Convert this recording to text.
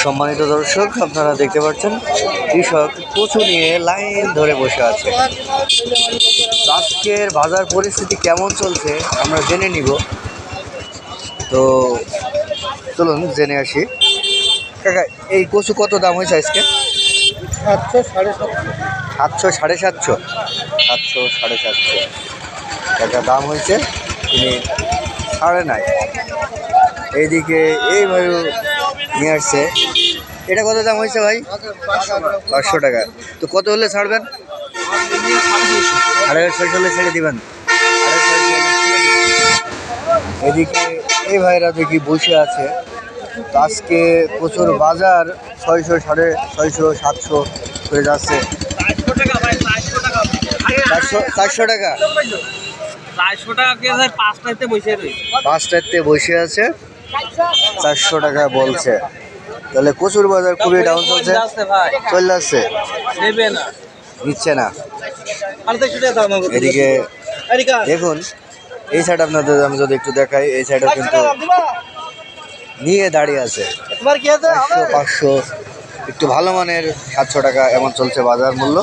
সম্মানিত দর্শক, আপনারা দেখতে পাচ্ছেন কৃষক কচু নিয়ে লাইন ধরে বসে আছে। আজকের বাজার পরিস্থিতি কেমন চলছে আমরা জেনে নিব। তো চলুন জেনে আসি। কাকা, এই কচু কত দাম হয়েছে আজকে? 700, 750। 700, 750, 750 টাকা দাম হয়েছে। তিনি ছাড়ে নাই। এইদিকে এইভাবে নিয়ে আসছে। এটা কত দাম হয়েছে ভাই? 500 টাকা। তো কত হলে ছাড়বেন? 650 হলে ছেড়ে দিবেন। এদিকে এই ভাইরা দেখি বসে আছে। তো আজকে প্রচুর বাজার 600, 650, 700 হয়ে যাচ্ছে। 400 টাকা। 5টাতে বসে আছে, 400 টাকা বলছে। তাহলে কচুর বাজার খুবই ডাউন চলছে, চলে আসছে, নিচ্ছে না। এদিকে দেখুন এই সাইড আপনাদের আমি যদি একটু দেখাই, এই সাইডে কিন্তু নিয়ে দাঁড়িয়ে আছে 400, 500, একটু ভালো মানের 700 টাকা এমন চলছে বাজার মূল্য।